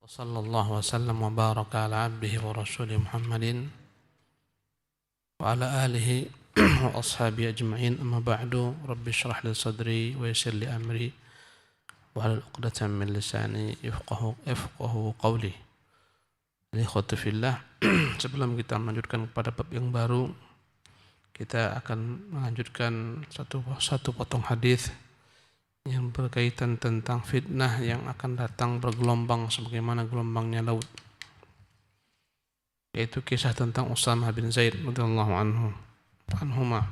Sallallahu wasallam wa baraka ala abdihi wa rasulih Muhammadin wa ala alihi wa ashabihi ajma'in amma ba'du rabbi syrah li sadri wa yassir li amri wa halul 'uqdatam min lisani yafqahu qawli. Ikhwati fillah, sebelum kita melanjutkan kepada bab yang baru, kita akan melanjutkan satu potong hadis yang berkaitan tentang fitnah yang akan datang bergelombang sebagaimana gelombangnya laut, yaitu kisah tentang Usamah bin Zaid radhiyallahu anhuma.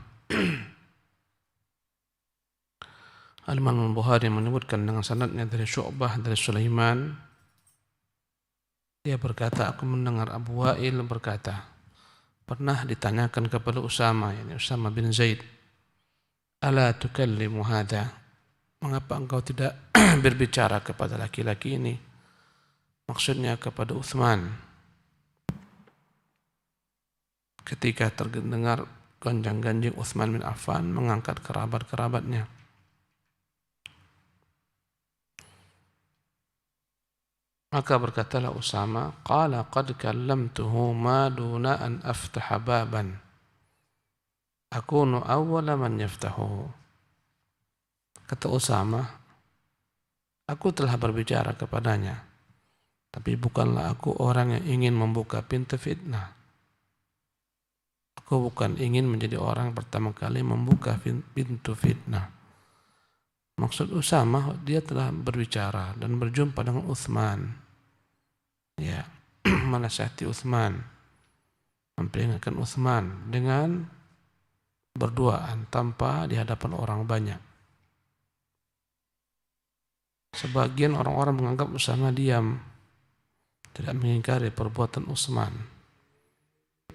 Al-Imam Al-Bukhari menyebutkan dengan sanadnya dari Syu'bah dari Sulaiman, dia berkata, aku mendengar Abu Wa'il berkata, pernah ditanyakan kepada Usamah, yakni Usamah bin Zaid, ala tukallimu hadha, mengapa engkau tidak berbicara kepada laki-laki ini? Maksudnya kepada Uthman. Ketika terdengar gonjang-ganjing Uthman bin Affan mengangkat kerabat-kerabatnya. Maka berkatalah Usama, qala qad kallamtuhu ma duna an aftaha baban akunu awwala man yaftahuhu. Kata Usama, aku telah berbicara kepadanya, tapi bukanlah aku orang yang ingin membuka pintu fitnah. Aku bukan ingin menjadi orang pertama kali membuka pintu fitnah. Maksud Usama, dia telah berbicara dan berjumpa dengan Uthman. Ya, menasihati Uthman, memperingatkan Uthman dengan berduaan tanpa di hadapan orang banyak. Sebagian orang-orang menganggap Usamah diam, tidak mengingkari perbuatan Utsman,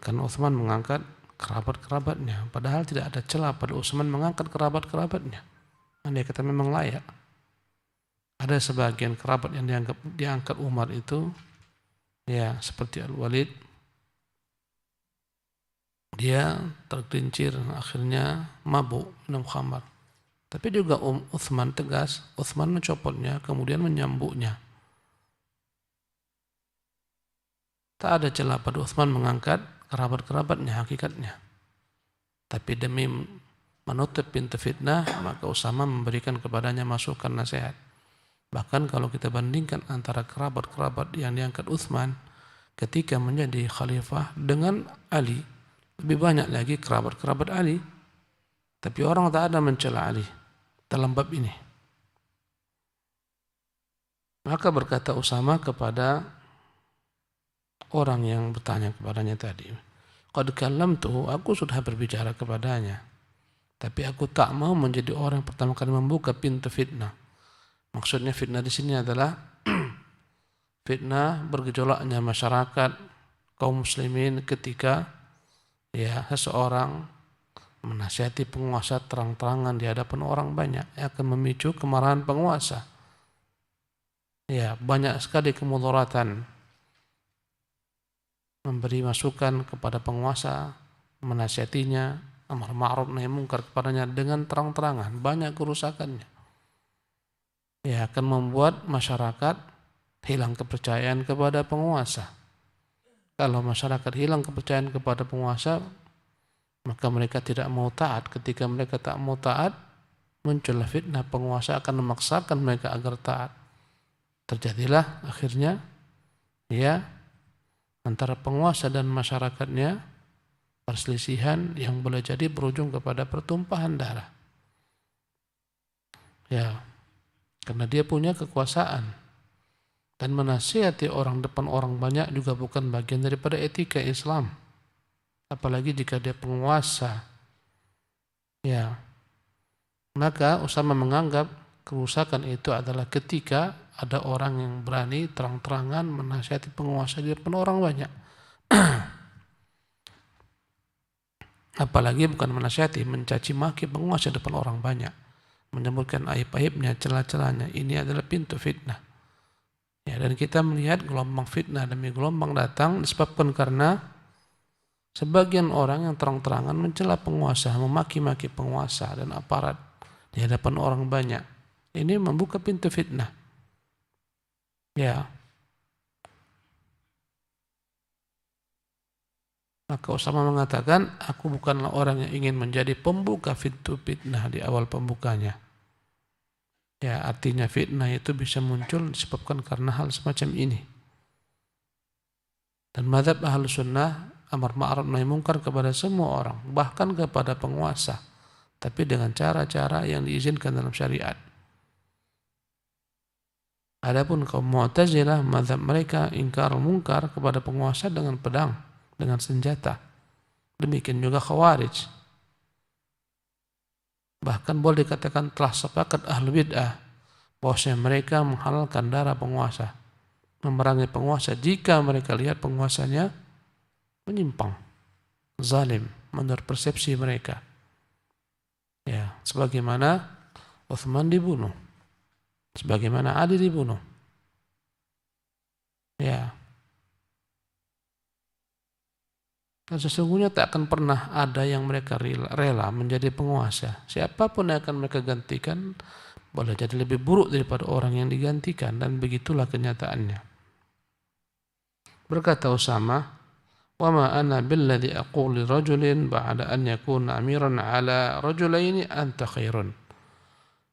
karena Utsman mengangkat kerabat-kerabatnya, padahal tidak ada celah pada Utsman mengangkat kerabat-kerabatnya. Andai kata memang layak. Ada sebagian kerabat yang diangkat Umar itu, ya seperti Al-Walid, dia tergelincir, akhirnya mabuk minum khamar. Tapi juga Utsman tegas, Utsman mencopotnya, kemudian menyambuknya. Tak ada celah pada Utsman mengangkat kerabat-kerabatnya hakikatnya. Tapi demi menutup pintu fitnah, maka Usamah memberikan kepadanya masukan nasihat. Bahkan kalau kita bandingkan antara kerabat-kerabat yang diangkat Utsman ketika menjadi khalifah dengan Ali, lebih banyak lagi kerabat-kerabat Ali. Tapi orang tak ada mencela Ali dalam bab ini. Maka berkata Usamah kepada orang yang bertanya kepadanya tadi, qad kallamtuhu, aku sudah berbicara kepadanya, tapi aku tak mau menjadi orang yang pertama kali membuka pintu fitnah. Maksudnya fitnah di sini adalah fitnah bergejolaknya masyarakat kaum muslimin ketika seseorang menasihati penguasa terang-terangan di hadapan orang banyak, akan memicu kemarahan penguasa. Ya, banyak sekali kemudaratan. Memberi masukan kepada penguasa, menasihatinya, amar ma'ruf nahi munkar kepadanya dengan terang-terangan, banyak kerusakannya. Ya, akan membuat masyarakat hilang kepercayaan kepada penguasa. Kalau masyarakat hilang kepercayaan kepada penguasa, maka mereka tidak mau taat. Ketika mereka tak mau taat, muncullah fitnah, penguasa akan memaksakan mereka agar taat. Terjadilah akhirnya antara penguasa dan masyarakatnya perselisihan yang boleh jadi berujung kepada pertumpahan darah. Ya, karena dia punya kekuasaan. Dan menasihati orang depan orang banyak juga bukan bagian daripada etika Islam. Apalagi jika dia penguasa. Ya. Maka Usamah menganggap kerusakan itu adalah ketika ada orang yang berani terang-terangan menasihati penguasa di depan orang banyak. Apalagi bukan menasihati, mencaci maki penguasa di depan orang banyak, menyebutkan aib-aibnya, celah-celahnya. Ini adalah pintu fitnah. Ya, dan kita melihat gelombang fitnah demi gelombang datang disebabkan karena sebagian orang yang terang-terangan mencela penguasa, memaki-maki penguasa dan aparat di hadapan orang banyak. Ini membuka pintu fitnah. Ya. Maka Usama mengatakan, aku bukanlah orang yang ingin menjadi pembuka fitnah di awal pembukanya. Ya, artinya fitnah itu bisa muncul disebabkan karena hal semacam ini. Dan mazhab Ahlus Sunnah amar ma'ruf nahi munkar kepada semua orang, bahkan kepada penguasa, tapi dengan cara-cara yang diizinkan dalam syariat. Adapun kaum Mu'tazilah, mazhab mereka ingkar munkar kepada penguasa dengan pedang, dengan senjata. Demikian juga Khawarij. Bahkan boleh dikatakan telah sepakat ahlu bid'ah bahwasanya mereka menghalalkan darah penguasa, memerangi penguasa jika mereka lihat penguasanya menyimpang, zalim menurut persepsi mereka. Ya, sebagaimana Utsman dibunuh, sebagaimana Ali dibunuh. Ya. Dan sesungguhnya tak akan pernah ada yang mereka rela menjadi penguasa. Siapapun yang akan mereka gantikan boleh jadi lebih buruk daripada orang yang digantikan, dan begitulah kenyataannya. Berkata Usama, "Wa ma ana billadhi aqulu rajulin ba'da an yakuna amiran ala rajulaini anta khairun."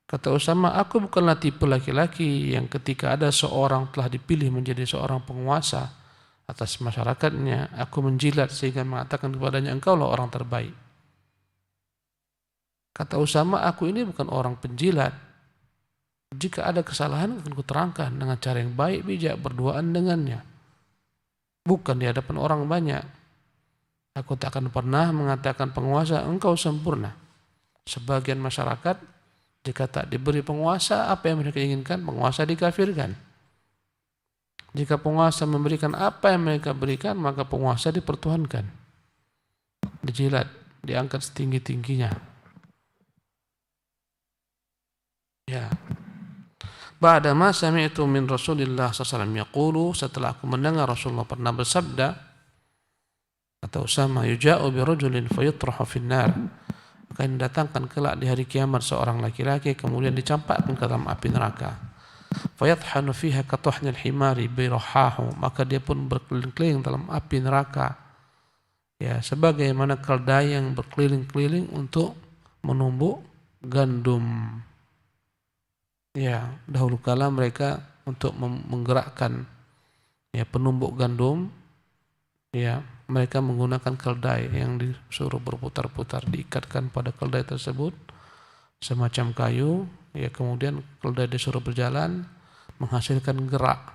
Kata Usama, aku bukanlah tipe laki-laki yang ketika ada seorang telah dipilih menjadi seorang penguasa atas masyarakatnya, aku menjilat sehingga mengatakan kepadanya, engkaulah orang terbaik. Kata Usama, aku ini bukan orang penjilat. Jika ada kesalahan akan kuterangkan dengan cara yang baik, bijak, berduaan dengannya, bukan di hadapan orang banyak. Aku tak akan pernah mengatakan penguasa, engkau sempurna. Sebagian masyarakat, jika tak diberi penguasa, apa yang mereka inginkan? Penguasa dikafirkan. Jika penguasa memberikan apa yang mereka berikan, maka penguasa dipertuhankan, dijilat, diangkat setinggi-tingginya. Ya. Ba'da ma sami'tu min Rasulillah sallallahu alaihi wasallam yaqulu, setelah aku mendengar Rasulullah pernah bersabda, kata Usama, yuja'u bi rajulin fayutrahu finnar, akan didatangkan kelak di hari kiamat seorang laki-laki kemudian dicampakkan ke dalam api neraka. Fayathanu fiha katuhnil himari birahahu, maka dia pun berkeliling-keliling dalam api neraka, ya, sebagaimana keldai yang berkeliling-keliling untuk menumbuk gandum. Ya, dahulu kala mereka untuk menggerakkan, ya, penumbuk gandum, ya, mereka menggunakan keldai yang disuruh berputar-putar, diikatkan pada keldai tersebut semacam kayu, ya, kemudian keldai disuruh berjalan menghasilkan gerak.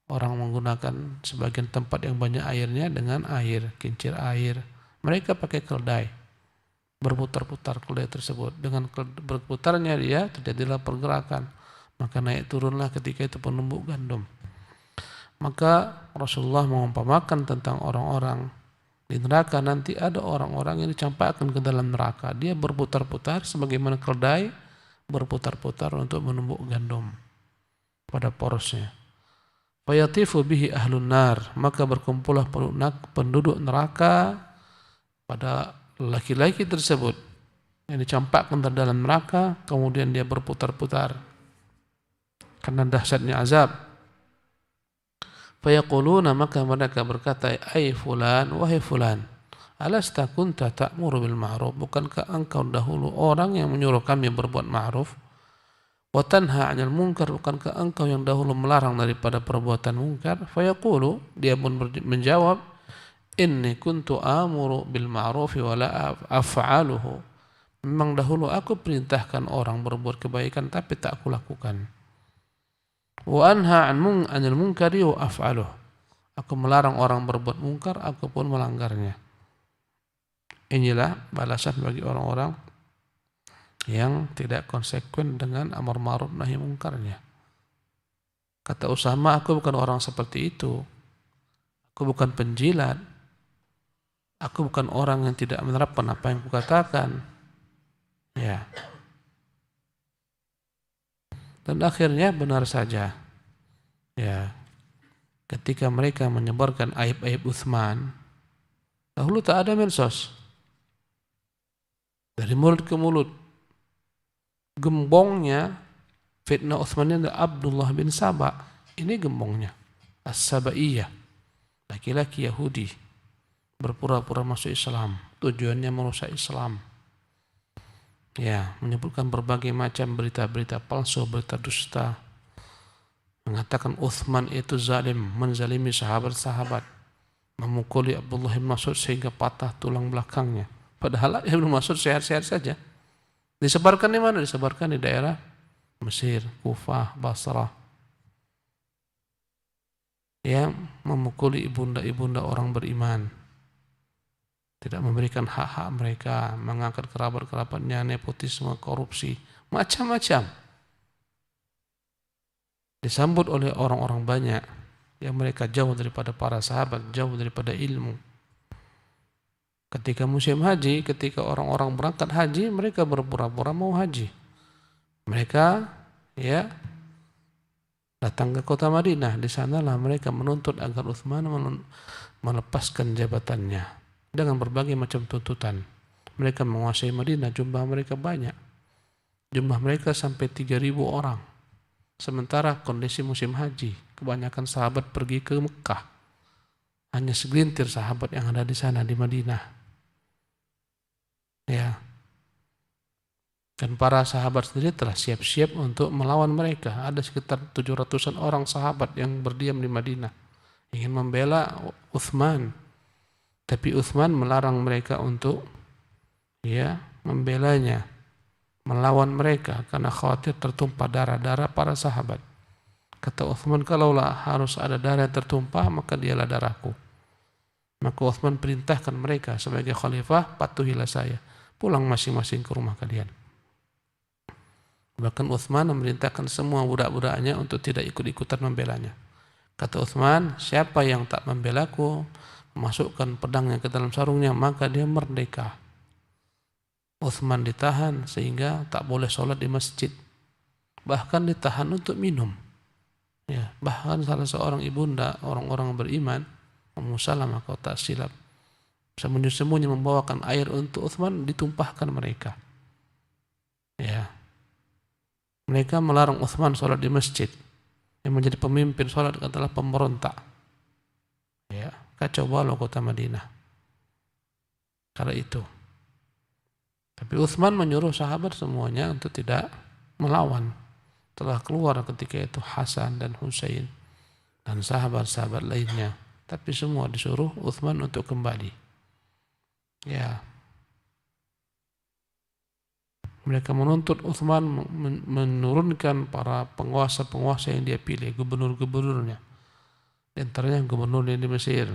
Orang menggunakan sebagian tempat yang banyak airnya dengan air, kincir air. Mereka pakai keldai, berputar-putar keldai tersebut. Dengan berputarnya dia terjadilah pergerakan, maka naik turunlah ketika itu penumbuk gandum. Maka Rasulullah mengumpamakan tentang orang-orang di neraka, nanti ada orang-orang yang dicampakkan ke dalam neraka. Dia berputar-putar sebagaimana keldai berputar-putar untuk menumbuk gandum pada porosnya. Fayatifu bihi ahlun nar, maka berkumpullah penduduk neraka pada laki-laki tersebut yang dicampakkan ke dalam neraka, kemudian dia berputar-putar karena dahsyatnya azab. Fayaquluna, maka mereka berkata, ai fulan, wahai fulan, alasta kunta ta'muru bil ma'ruf, bukankah engkau dahulu orang yang menyuruh kami berbuat ma'ruf? Wa tanha 'anil munkar, bukankah engkau yang dahulu melarang daripada perbuatan munkar? Fayaqulu, dia pun menjawab, inni kuntu amuru bil ma'rufi wa la af'aluhu. Memang dahulu aku perintahkan orang berbuat kebaikan tapi tak aku lakukan. Wa anha 'anil munkari wa af'aluhu. Aku melarang orang berbuat munkar, aku pun melanggarnya. Inilah balasan bagi orang-orang yang tidak konsekuen dengan amar ma'ruf nahi mungkarnya. Kata Usama, aku bukan orang seperti itu. Aku bukan penjilat. Aku bukan orang yang tidak menerapkan apa yang kukatakan. Ya. Dan akhirnya benar saja. Ya. Ketika mereka menyebarkan aib-aib Utsman, dahulu tak ada medsos. Dari mulut ke mulut. Gembongnya fitnah Utsman ini Abdullah bin Saba. Ini gembongnya. As-Sabaiyah. Laki-laki Yahudi. berpura-pura masuk Islam, tujuannya merusak Islam. Ya, menyebutkan berbagai macam berita-berita palsu, berita dusta. Mengatakan Uthman itu zalim, menzalimi sahabat-sahabat, memukuli Abdullah bin Mas'ud sehingga patah tulang belakangnya. Padahal Ibnu Mas'ud sehat-sehat saja. Disebarkan di mana? Disebarkan di daerah Mesir, Kufah, Basrah. Yang memukuli ibunda-ibunda orang beriman, tidak memberikan hak-hak mereka, mengangkat kerabat-kerabatnya, nepotisme, korupsi, macam-macam. Disambut oleh orang-orang banyak yang mereka jauh daripada para sahabat, jauh daripada ilmu. Ketika musim haji, ketika orang-orang berangkat haji, mereka berpura-pura mau haji. Mereka datang ke kota Madinah. Di sanalah mereka menuntut agar Uthman melepaskan jabatannya dengan berbagai macam tuntutan. Mereka menguasai Madinah, jumlah mereka banyak. Jumlah mereka sampai 3.000 orang. Sementara kondisi musim haji, kebanyakan sahabat pergi ke Mekah. Hanya segelintir sahabat yang ada di sana di Madinah. Ya. Dan para sahabat sendiri telah siap-siap untuk melawan mereka. Ada sekitar 700-an orang sahabat yang berdiam di Madinah, ingin membela Uthman. Tapi Uthman melarang mereka untuk membelanya, melawan mereka karena khawatir tertumpah darah-darah para sahabat. Kata Uthman, kalaulah harus ada darah yang tertumpah, maka dialah darahku. Maka Uthman perintahkan mereka sebagai khalifah, patuhilah saya, pulang masing-masing ke rumah kalian. Bahkan Uthman memerintahkan semua budak-budaknya untuk tidak ikut-ikutan membelanya. Kata Uthman, siapa yang tak membelaku, memasukkan pedangnya ke dalam sarungnya, maka dia merdeka. Uthman ditahan sehingga tak boleh sholat di masjid. Bahkan ditahan untuk minum. Ya, bahkan salah seorang ibunda orang-orang beriman, Ummu Salamah kalau tak silap, sembunyi-sembunyi membawakan air untuk Uthman, ditumpahkan mereka. Ya. Mereka melarang Uthman sholat di masjid. Yang menjadi pemimpin sholat adalah pemberontak. Ya, kacau balau kota Madinah kala itu. Tapi Uthman menyuruh sahabat semuanya untuk tidak melawan. Telah keluar ketika itu Hasan dan Husain dan sahabat-sahabat lainnya. Tapi semua disuruh Uthman untuk kembali. Ya. Mereka menuntut Uthman menurunkan para penguasa-penguasa yang dia pilih, gubernur-gubernurnya. Di antaranya gubernur di Mesir.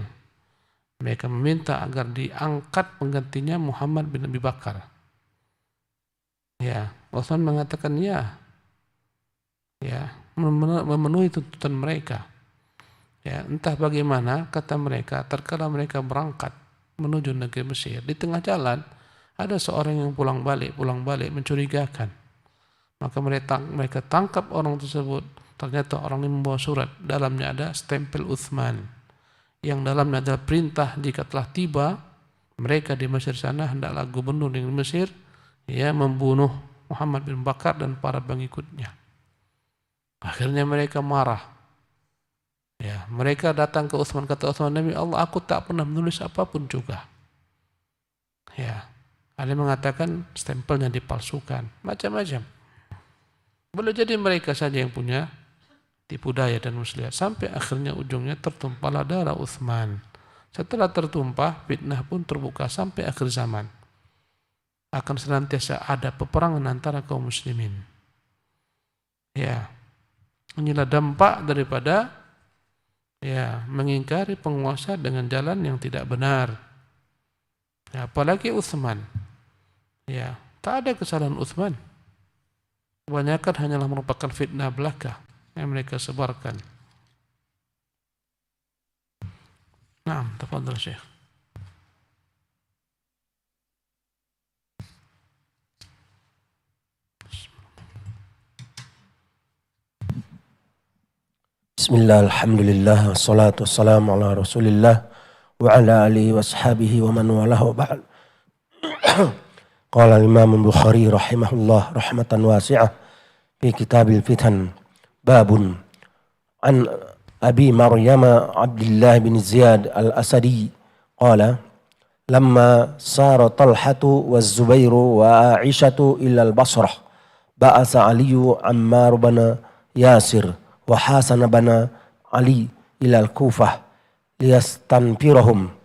Mereka meminta agar diangkat penggantinya Muhammad bin Abi Bakar. Ya, Uthman mengatakan ya, memenuhi tuntutan mereka. Ya, entah bagaimana, kata mereka, terkala mereka berangkat menuju negeri Mesir, di tengah jalan ada seorang yang pulang balik mencurigakan. Maka mereka tangkap orang tersebut. Ternyata orang ini membawa surat, dalamnya ada stempel Uthman, yang dalamnya adalah perintah jika telah tiba mereka di Mesir sana, hendaklah gubernur di Mesir membunuh Muhammad bin Bakar dan para pengikutnya. Akhirnya mereka marah. Ya, mereka datang ke Uthman, kata Uthman, demi Allah aku tak pernah menulis apapun juga. Ya. Ada yang mengatakan stempelnya dipalsukan, macam-macam. Boleh jadi mereka saja yang punya tipu daya dan muslihat. Sampai akhirnya ujungnya tertumpahlah darah Uthman. Setelah tertumpah, fitnah pun terbuka sampai akhir zaman. Akan senantiasa ada peperangan antara kaum muslimin. Ya, inilah dampak daripada mengingkari penguasa dengan jalan yang tidak benar. Ya, apalagi Uthman. Ya, tak ada kesalahan Uthman. Kebanyakan hanyalah merupakan fitnah belaka yang mereka sebarkan. Naam, tafadhal Syekh. Bismillah, alhamdulillah, wassalatu wassalamu ala rasulillah wa ala alihi wa ashabihi wa man walah wa ba'd. Qala al-Imam Bukhari rahimahullah rahmatan wasi'ah fi kitabil fitan babun an Abi Maryam Abdullah bin Ziyad al-Asadi qala lamma sara Talhatu wa Zubairu wa Aisyatu ila al-Basrah ba'asa Aliyu Ammar bin Yasir wa Hasan bin Ali ila al-Kufah liyastanfirahum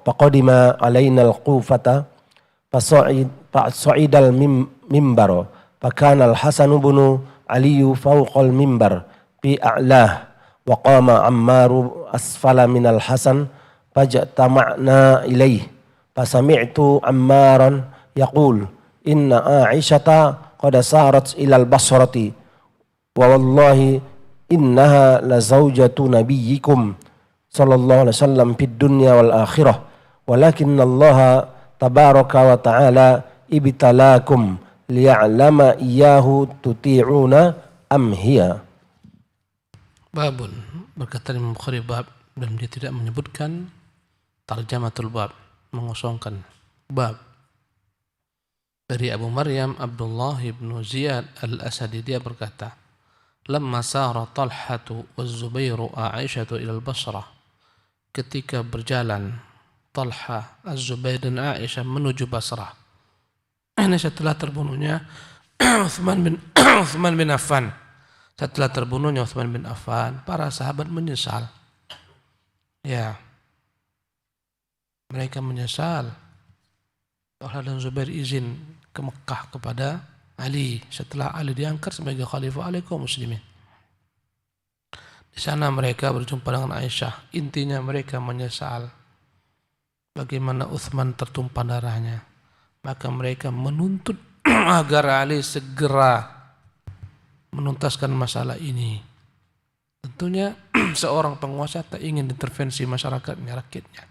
faqadima alaina al-Kufata fasa'id al-mimbar fakana al-Hasan bin Ali fawqa al-mimbar fi a'lah wa qama Ammaru asfala min al-Hasan fajtama'na ilayhi fasami'tu Ammaran yaqul inna Aisyata qad sarat ila al-Basrati wa wallahi innaha la zawjatu nabiyyikum sallallahu alaihi wasallam fid dunya wal akhirah walakinna Allah tabaraka wa ta'ala ibtalakum liya'lama iyyahu tuti'una am hiya. Babun, berkata Imam Bukhari bab, dan dia tidak menyebutkan tarjamatul bab, mengosongkan bab. Dari Abu Maryam Abdullah ibn Ziyad al-Asadi, dia berkata, lamma sara Talhatu wa Zubairu Aisyatu ila al-Basrah, ketika berjalan Talha, Az-Zubair dan Aisyah menuju Basrah. Ini setelah terbunuhnya Utsman bin Affan. Setelah terbunuhnya Utsman bin Affan, para sahabat menyesal. Ya, mereka menyesal. Talha dan Zubair izin ke Mekah kepada Ali setelah Ali diangkat sebagai khalifah Ali kaum muslimin. Di sana mereka berjumpa dengan Aisyah. Intinya mereka menyesal bagaimana Utsman tertumpah darahnya. Maka mereka menuntut agar Ali segera menuntaskan masalah ini. Tentunya seorang penguasa tak ingin intervensi masyarakatnya, rakyatnya.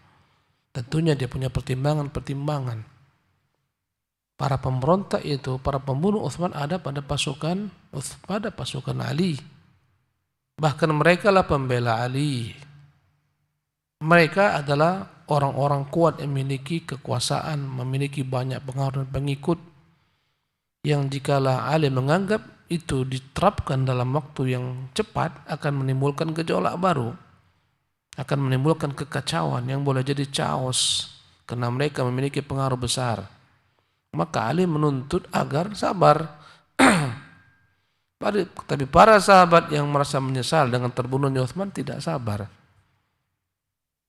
Tentunya dia punya pertimbangan-pertimbangan. Para pemberontak itu, para pembunuh Utsman ada pada pasukan Ali. Bahkan mereka lah pembela Ali. Mereka adalah orang-orang kuat yang memiliki kekuasaan, memiliki banyak pengaruh dan pengikut, yang jikalau Ali menganggap itu diterapkan dalam waktu yang cepat akan menimbulkan gejolak baru, akan menimbulkan kekacauan yang boleh jadi chaos karena mereka memiliki pengaruh besar. Maka Ali menuntut agar sabar. Tapi para sahabat yang merasa menyesal dengan terbunuhnya Utsman tidak sabar.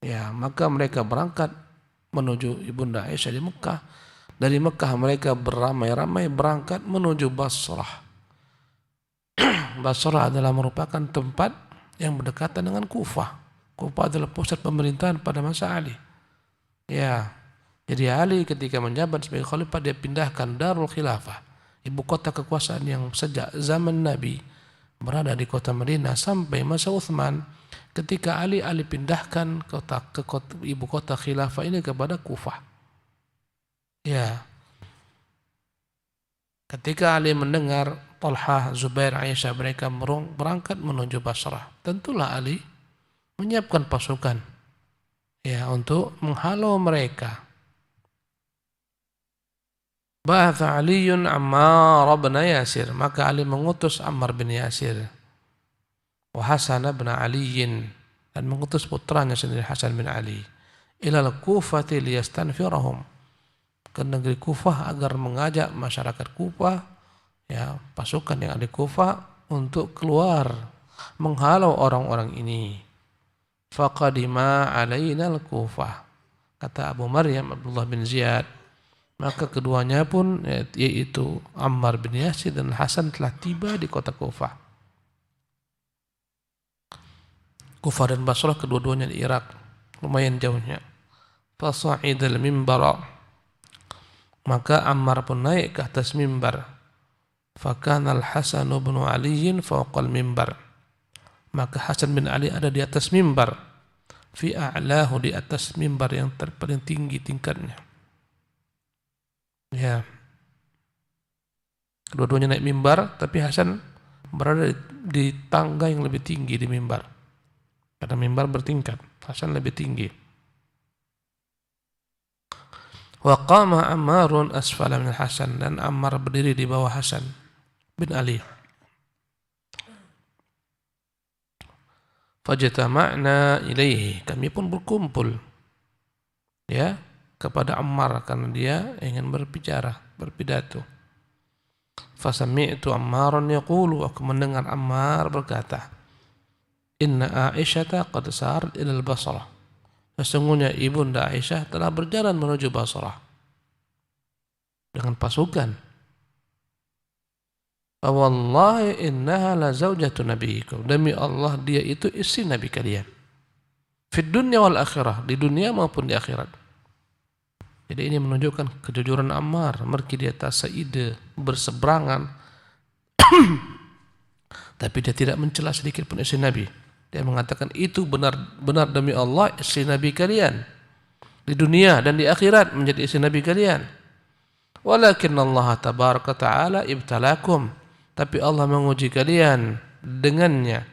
Ya, maka mereka berangkat menuju Ibunda Aisyah di Mekah. Dari Mekah mereka beramai-ramai berangkat menuju Basrah. Basrah adalah merupakan tempat yang berdekatan dengan Kufah. Kufah adalah pusat pemerintahan pada masa Ali. Ya, jadi Ali ketika menjabat sebagai khalifah dia pindahkan Darul Khilafah, ibu kota kekuasaan yang sejak zaman Nabi berada di kota Madinah sampai masa Utsman. Ketika Ali pindahkan ibu kota khilafah ini kepada Kufah. Ya. Ketika Ali mendengar Talha, Zubair, Aisyah mereka berangkat menuju Basrah, tentulah Ali menyiapkan pasukan ya untuk menghalau mereka. Ba'atha Aliyun Ammar bin Yasir, maka Ali mengutus Ammar bin Yasir, wa Hasan bin Ali, dan mengutus putranya sendiri Hasan bin Ali, ilal Kufati liyastanfirahum, ke negeri Kufah agar mengajak masyarakat Kufah, ya pasukan yang ada di Kufah untuk keluar menghalau orang-orang ini. Faqadima alaina al-Kufah, kata Abu Maryam Abdullah bin Ziyad, maka keduanya pun yaitu Ammar bin Yasir dan Hasan telah tiba di kota Kufah. Kufah dan Basrah kedua-duanya di Irak, lumayan jauhnya. Fasa'idal mimbara, maka Ammar pun naik ke atas mimbar. Fakana al-Hasan bin Ali fawqal mimbar, maka Hasan bin Ali ada di atas mimbar. Fi a'lahu, di atas mimbar yang paling tinggi tingkatnya. Ya, kedua-duanya naik mimbar, tapi Hasan berada di tangga yang lebih tinggi di mimbar. Karena mimbar bertingkat, Hasan lebih tinggi. Wa qama Ammarun asfala min Hasan, dan Ammar berdiri di bawah Hasan bin Ali. Fajtama'na ilaihi, kami pun berkumpul ya kepada Ammar karena dia ingin berpidato. Fasami'tu Ammaran yaqulu, aku mendengar Ammar berkata, Inna Aisyata qad sarat ila al-Basrah. Sesungguhnya ibunda Aisyah telah berjalan menuju Basrah dengan pasukan. Wallahi innaha la zaujatu nabiyikum. Demi Allah dia itu istri Nabi kalian. Fid dunya wal akhirah, di dunia maupun di akhirat. Jadi ini menunjukkan kejujuran Ammar, meski dia tak seide berseberangan tapi dia tidak mencela sedikit pun istri Nabi. Dia mengatakan itu benar demi Allah istri Nabi kalian. Di dunia dan di akhirat menjadi istri Nabi kalian. Walakin Allah tabaraka ta'ala ibtalakum. Tapi Allah menguji kalian dengannya.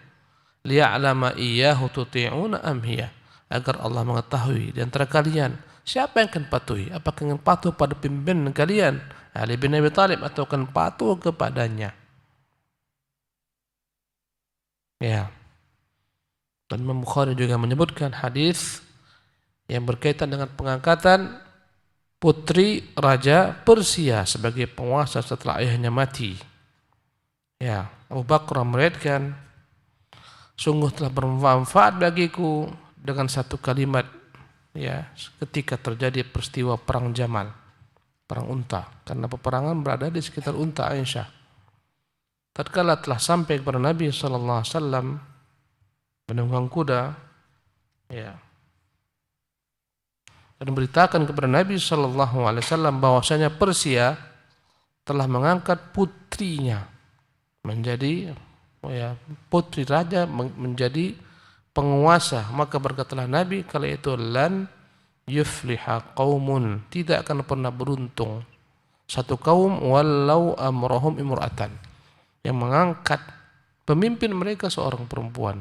Liya'lama iyyahu tuti'una am hiya. Agar Allah mengetahui di antara kalian siapa yang akan patuhi. Apakah akan patuh pada pimpinan kalian Ali bin Abi Thalib atau akan patuh kepadanya. Ya. Dan Imam Bukhari juga menyebutkan hadis yang berkaitan dengan pengangkatan putri Raja Persia sebagai penguasa setelah ayahnya mati. Ya, Abu Bakar meriwayatkan, sungguh telah bermanfaat bagiku dengan satu kalimat ya ketika terjadi peristiwa perang Jamal, perang unta, karena peperangan berada di sekitar unta Aisyah. Tatkala telah sampai kepada Nabi sallallahu alaihi wasallam menunggang kuda, ya, dan beritakan kepada Nabi sallallahu alaihi wasallam bahwasanya Persia telah mengangkat putrinya menjadi putri raja, menjadi penguasa. Maka berkatalah Nabi kala itu, lan yufliha qaumun, tidak akan pernah beruntung satu kaum walau amrahum imra'atan, yang mengangkat pemimpin mereka seorang perempuan.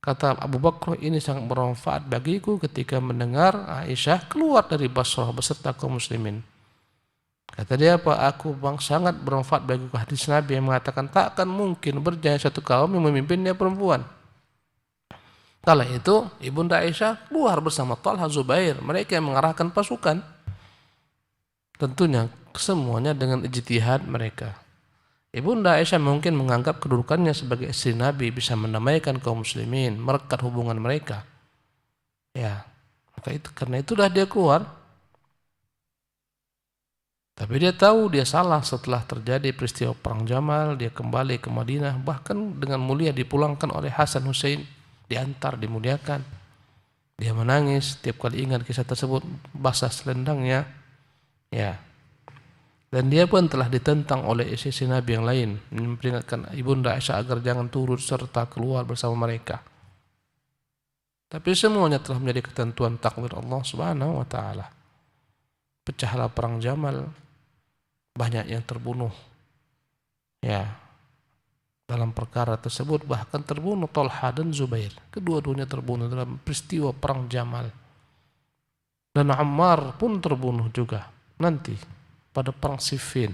Kata Abu Bakar, ini sangat bermanfaat bagiku ketika mendengar Aisyah keluar dari Basrah beserta kaum muslimin. Kata dia apa? Aku sangat bermanfaat bagiku hadis Nabi yang mengatakan tak akan mungkin berjaya satu kaum yang memimpinnya perempuan. Kala itu ibunda Aisyah keluar bersama Talha, Zubair, mereka yang mengarahkan pasukan. Tentunya semuanya dengan ijtihad mereka. Ibunda Aisyah mungkin menganggap kedudukannya sebagai istri Nabi bisa mendamaikan kaum muslimin, merekat hubungan mereka. Ya, maka itu karena itulah dia keluar. Tapi dia tahu dia salah setelah terjadi peristiwa perang Jamal, dia kembali ke Madinah, bahkan dengan mulia dipulangkan oleh Hasan Hussein, diantar, dimuliakan. Dia menangis setiap kali ingat kisah tersebut, basah selendangnya. Ya. Dan dia pun telah ditentang oleh istri Nabi yang lain, memperingatkan ibunda Aisyah agar jangan turut serta keluar bersama mereka. Tapi semuanya telah menjadi ketentuan takdir Allah Subhanahu wa taala. Pecahlah perang Jamal, banyak yang terbunuh. Ya. Dalam perkara tersebut bahkan terbunuh Talha dan Zubair. Kedua-duanya terbunuh dalam peristiwa perang Jamal. Dan Ammar pun terbunuh juga nanti pada perang Siffin.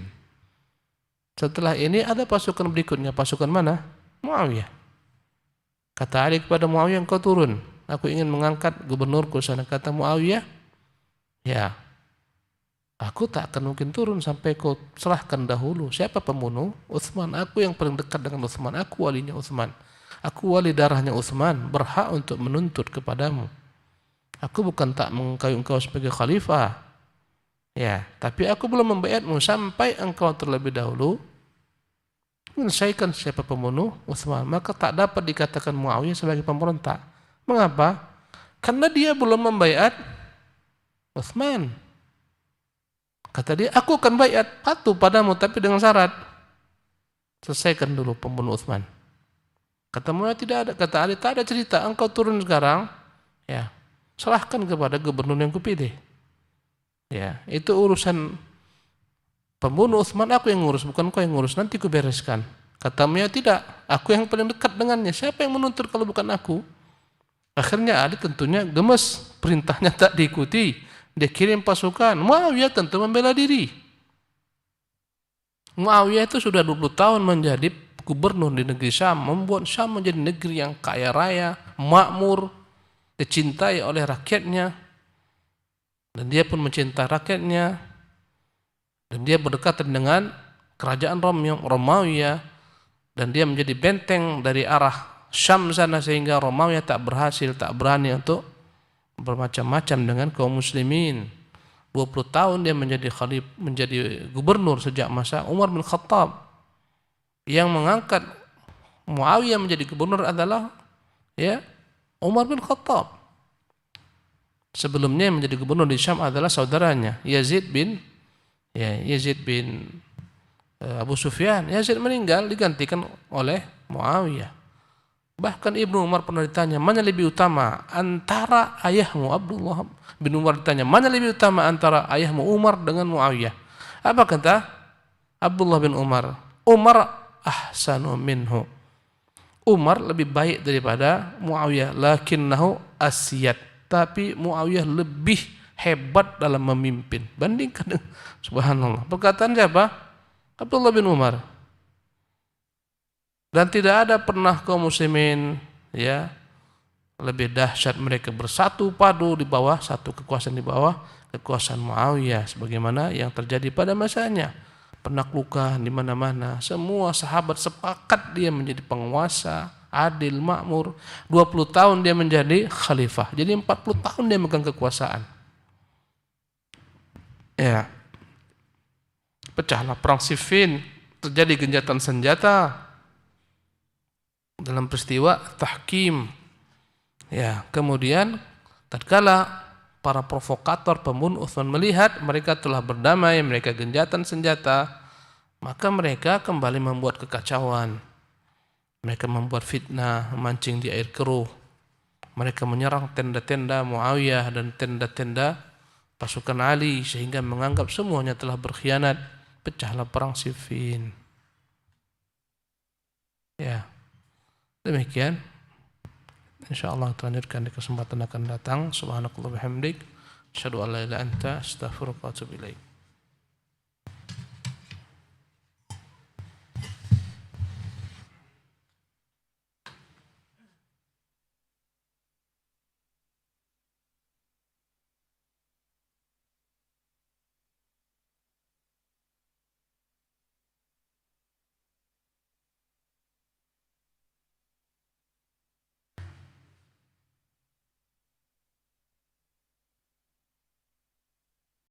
Setelah ini ada pasukan berikutnya. Pasukan mana? Muawiyah. Kata Ali kepada Muawiyah, engkau turun. Aku ingin mengangkat gubernurku sana. Kata Muawiyah, ya, aku tak akan mungkin turun sampai kau serahkan dahulu. Siapa pembunuh? Utsman. Aku yang paling dekat dengan Utsman. Aku walinya Utsman. Aku wali darahnya Utsman. Berhak untuk menuntut kepadamu. Aku bukan tak mengkayu engkau sebagai khalifah. Ya, tapi aku belum membayatmu sampai engkau terlebih dahulu menyelesaikan siapa pembunuh Utsman. Maka tak dapat dikatakan Muawiyah sebagai pemberontak. Mengapa? Karena dia belum membayat Utsman. Kata dia, aku akan bayat patuh padamu tapi dengan syarat selesaikan dulu pembunuh Utsman. Kata Muawiyah tidak ada. Kata Ali, tak ada cerita. Engkau turun sekarang, ya, serahkan kepada gubernur yang kupilih. Ya, itu urusan pembunuh Utsman aku yang ngurus, bukan kau yang ngurus. Nanti ku bereskan. Kata Muawiyah, tidak. Aku yang paling dekat dengannya. Siapa yang menuntut kalau bukan aku? Akhirnya Ali tentunya gemes, perintahnya tak diikuti. Dia kirim pasukan. Muawiyah tentu membela diri. Muawiyah itu sudah 20 tahun menjadi gubernur di negeri Syam, membuat Syam menjadi negeri yang kaya raya, makmur, dicintai oleh rakyatnya, dan dia pun mencintai rakyatnya, dan dia berdekatan dengan kerajaan Romawi, dan dia menjadi benteng dari arah Syam sana, sehingga Romawi tak berani untuk bermacam-macam dengan kaum muslimin. 20 tahun dia menjadi gubernur sejak masa Umar bin Khattab. Yang mengangkat Muawiyah menjadi gubernur adalah Umar bin Khattab. Sebelumnya yang menjadi gubernur di Syam adalah saudaranya Yazid bin Abu Sufyan. Yazid meninggal, digantikan oleh Muawiyah. Bahkan Ibnu Umar pernah ditanya, mana lebih utama antara ayahmu Abdullah bin Umar, ditanya mana lebih utama antara ayahmu Umar dengan Muawiyah. Apa kata Abdullah bin Umar? Umar ahsanu minhu. Umar lebih baik daripada Muawiyah, lakinnahu asyad. Tapi Muawiyah lebih hebat dalam memimpin. Bandingkan dengan, subhanallah. Perkataan siapa? Abdullah bin Umar. Dan tidak ada pernah kaum muslimin lebih dahsyat mereka bersatu padu di bawah satu kekuasaan, di bawah kekuasaan Muawiyah, sebagaimana yang terjadi pada masanya. Penaklukan di mana-mana, semua sahabat sepakat dia menjadi penguasa, adil, makmur. 20 tahun dia menjadi khalifah. Jadi 40 tahun dia megang kekuasaan. Pecahlah perang Siffin, terjadi gencatan senjata dalam peristiwa tahkim. Kemudian tatkala para provokator pembunuh Utsman melihat mereka telah berdamai, mereka gencatan senjata, maka mereka kembali membuat kekacauan. Mereka membuat fitnah, memancing di air keruh. Mereka menyerang tenda-tenda Muawiyah dan tenda-tenda pasukan Ali, sehingga menganggap semuanya telah berkhianat. Pecahlah perang Siffin. Demikian. Insyaallah kita lanjutkan di kesempatan akan datang. Subhanakallah bihamdik, asyhadu an la ilaha illa anta, astaghfiruka wa atubu ilaik.